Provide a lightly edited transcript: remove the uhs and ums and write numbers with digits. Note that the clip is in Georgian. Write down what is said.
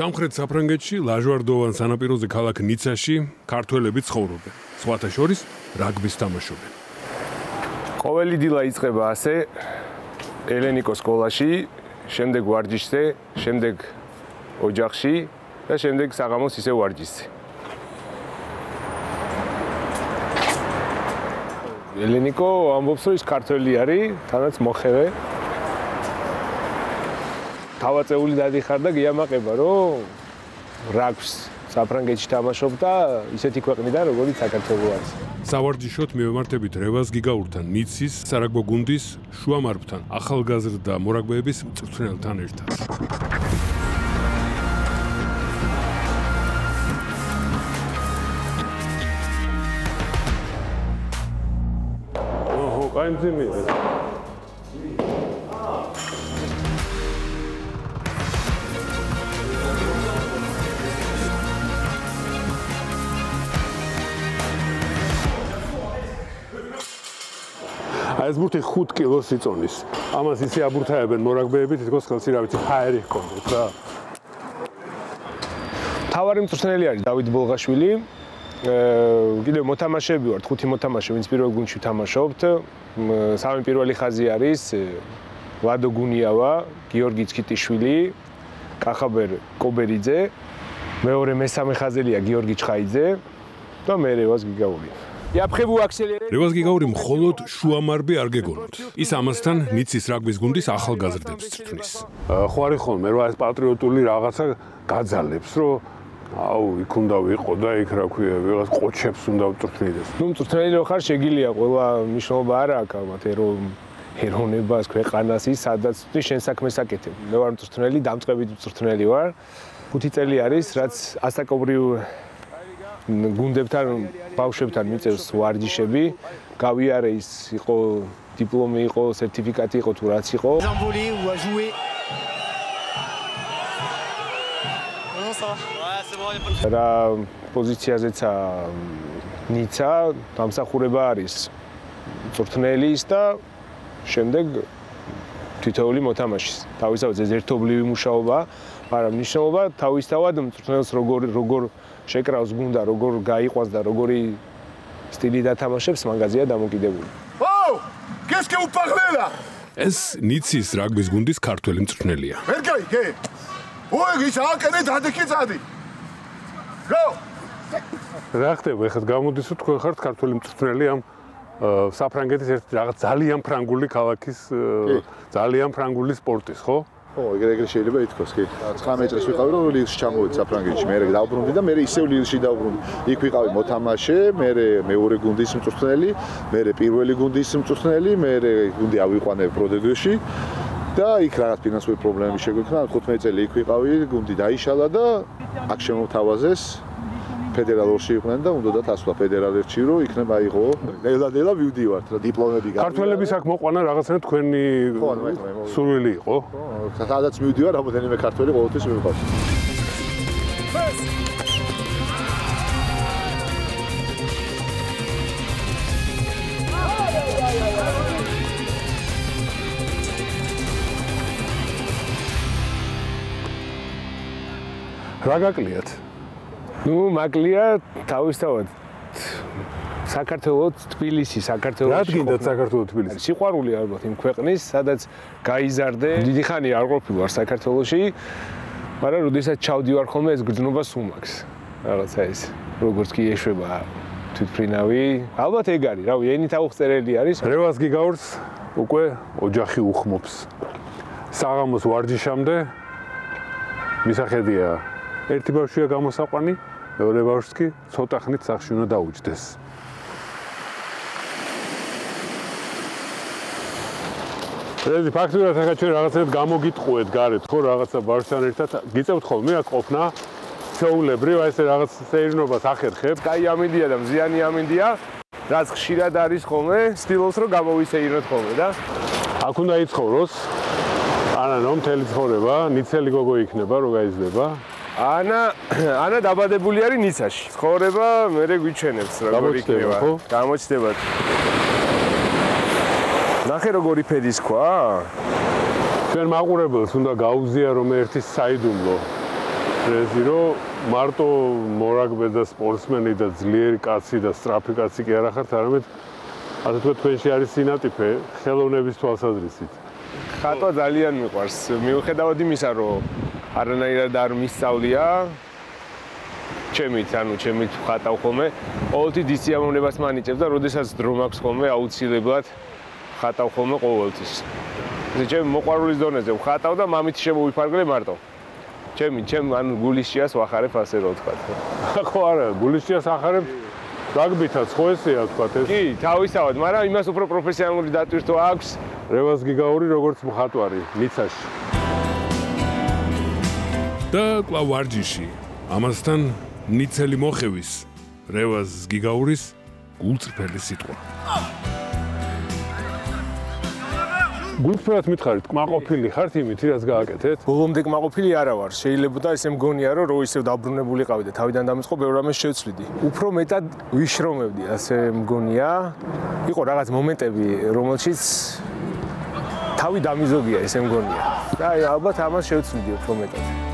სამხრეთ საფრანგეთში ლაჟვარდოვან სანაპიროზე ქალაქ ნიცაში ქართველები ცხოვრობენ. სხვათა შორის რაგბის თამაშობენ. ყოველი დილა იწყება ასე ელენიკოს სკოლაში, შემდეგ ვარჯიშზე, შემდეგ ოჯახში და შემდეგ საღამოს ისევ ვარჯიშზე. ელენიკო ამბობს, რომ ის ქართველი არის, თანაც მოხევე. თავაწეული დადიხარ და გიამაყება, რომ რაგბს საფრანგეთში თამაშობ და ისეთი ქვეყნიდან, როგორიც საქართველო არის. სავარჯიშოდ მივემართებით რევაზ გიგაურთან, ნიცის სარაგბო გუნდის შუამარბთან, ახალგაზრდა მორაგბეების მწვრთნელთან ერთად. კაინძიმია. ეს ბურთი 5 კილოს იწონის. ამას ისე აბურთაებენ მორაგბეები, თითქოს ხელში რა ვიცი, ფაერი ჰქონდეთ რა. თავარი მწვრთნელი არის დავით ბოლღაშვილი. კიდევ მოთამაშეები ვართ, 5 მოთამაშე, ვინც პირველ გუნდში თამაშობთ. სამი პირველი ხაზი არის ვადო გუნიავა, გიორგი ცკიტიშვილი, კახაბერ კობერიძე, მეორე მესამე ხაზელია გიორგი ჩხაიძე და მე რევაზ გიგაური. რევაზ გიგაური მხოლოდ შუამარბი არ გეგონოთ. ის ამასთან ნიცის რაგბის გუნდის ახალგაზრდებს წვრთნის. ხო არის ხოლმე რა ეს პატრიოტული რაღაცა გაძალებს, რომ აუ, იქ უნდა ვიყო და იქ რა ქვია, ვიღაც ყოჩებს უნდა ვწვრთნიდეს. ნუ მწვრთნელი რო ხარ, შეგილია ყველა მნიშვნელობა არა აქვს ალბათ, ეროვნებას, ქვეყანას, ის სადაც შენ საქმეს აკეთებ. მე ვარ მწვრთნელი, დამწყებით მწვრთნელი ვარ. 5 წელი არის, რაც ასაკობრივ გუნდებთან, ბავშვებთან მიწევს ვარჯიშები. გავიარე ის იყო დიპლომი, იყო სერტიფიკატი, იყო თუ რაც იყო. რა პოზიციაზეცა ნიცა, დამსახურება არის მწვრთნელის და შემდეგ თითოეული მოთამაშის. თავისთავად ეს ერთობლივი მუშაობა, მაგრამ მნიშვნელობა თავისთავად მწვრთნელს როგორ შეკრავს გუნდა, როგორ გაიყვანს და როგორი სტილი დათამაშებს, მაგაზია დამოკიდებული. აუ! კესკე უპაღლელა! ეს ნიცის რაგბის გუნდის ქართველი მწვრთნელია. ვერ გაიგე? ოი, ის აკენე დადიქი წადი. გო! რა ხდება, ეხლა გამოდის რომ თქვენ ხართ ქართველი მწვრთნელი ამ საფრანგეთის ერთ რაღაც ძალიან ფრანგული ქალაქის ძალიან ფრანგული სპორტის, ხო? ო, ეგრე შეიძლება ითქვას, კი. 19 წელს ვიყავი, რომ ლიგში ჩამოვედი საფრანგეთში, მე დავბრუნდი და მე ისევ ლიგში დავბრუნდი. იქ ვიყავი მოთამაშე, მე მეორე გუნდის მწვრთნელი, მე პირველი გუნდის მწვრთნელი, მე გუნდი ავიყვანე პროდეგოში და იქ რაღაც ფინანსური პრობლემები შეგვექნა. 15 წელი იქ ვიყავი, გუნდი დაიშალა და აქ შემოვთავაზეს. ფედერალურში იყვნენ და უნდათ ასვლა ფედერალურში, რომ იქნება აიღო. ნელა ვივდივართ რა დიპლომები გაქვს. ქართველების აქ მოყვანა რაღაცნაირად თქვენი სურვილი იყო? ხო, სადაც მივდივარ, რამოდენიმე ქართველი ყოველთვის მივყავს. რა გაკლიათ? ნუ მაკლია თავისთავად საქართველოს თბილისი, საქართველოს. რა გინდათ საქართველოს თბილისი? სიყვარული ალბათ იმ ქვეყნის, სადაც გაიზარდე. დიდი ხანი არ ყოფილი ვარ საქართველოში, მაგრამ როდესაც ჩავდივარ ხოლმე ეს გრძნობა სუმაქვს. რაღაცა ეს, როგორც კი ეშვება თვითფრინავი. ალბათ ეგ არის, რავი, ენით აუხწერელი არის. რევაზ გიგაურს უკვე ოჯახი უხმობს. საღამოს ვარჯიშამდე მისახედია ერთი ბავშვია გამოსაყვანი, მეორე ბავშვს კი ცოტა ხნით სახლში უნდა დაუჯდეს. ეს ფაქტურად ახლა ჩვენ რაღაცნაირად გამოგიტყუეთ გარეთ, ხო, რაღაცა ბავშვთან ერთად გიწევთ ხოლმე აქ ყოფნა, ჩვეულებრივ აი ესე რაღაც სეირნობას ახერხებ. კაი ამინდია და მზიანი ამინდია, რაც ხშირად არის ხოლმე, ცდილობს რომ გამოვისეირნოთ ხოლმე და აქ უნდა იცხოვროს. ანა მთელი ცხოვრება, ნიცელი გოგო იქნება, რო გაიზრდება. ანა დაბადებული არის ნიცაში. ცხოვრება მერე გვიჩვენებს როგორ იქნება. გამოჩნდება. ნახე როგორი ფედის ქვა? ჩვენ მაყურებელს უნდა გაუზიარო ერთი საიდუმლო. ფრეზი რომ მარტო მორაგბე და სპორტსმენი და ძლიერი კაცი და სწრაფი კაცი კი არ ახართ, არამედ ასე თქვა თქვენში არის სინატიფე ხელოვნების თვალსაზრისით. ხატვა ძალიან მიყვარს. მიუხედავად იმისა, რომ არანაირად არ მისწავლია ჩემით ხატავ ხოლმე, ყოველთვის ის სიამოვნებას მანიჭებს და როდესაც დრო მაქვს ხოლმე აუცილებლად ხატავ ხოლმე ყოველთვის. ჩემ მოყვარულის დონეზე ვხატავ და მამით შემოვიფარგლე მარტო. ჩემ ან გულიშიას ვახარებ ასე რომ ვთქვა. ხო არა, გულიშიას ახარებ რაგბითაც ხო ესეა ვთქვათ ეს? კი, თავისთავად, მაგრამ იმას უფრო პროფესიონალური დატვირთვა აქვს. რევაზ გიგაური როგორც მხატვარი ნიცაში. და კვლავ ვარჯიში. ამასთან ნიცელი მოხევის რევაზ გიგაურის გულწრფელი სიტყვა. გულწრფელად მითხარით, კმაყოფილი ხართ იმით, რაც გააკეთეთ? ბოლომდე კმაყოფილი არა ვარ. შეიძლება და ესე მგონია, რომ ისევ დაბრუნებული ყავი და თავიდან დამიწყო ბევრ რამეს შევცვლიდი. უფრო მეტად ვიშრომებდი, ასე მგონია. იყო რაღაც მომენტები, რომელშიც თავი დამიზოგია, ესე მგონია. და ალბათ ამას შევცვლიდი უფრო მეტად.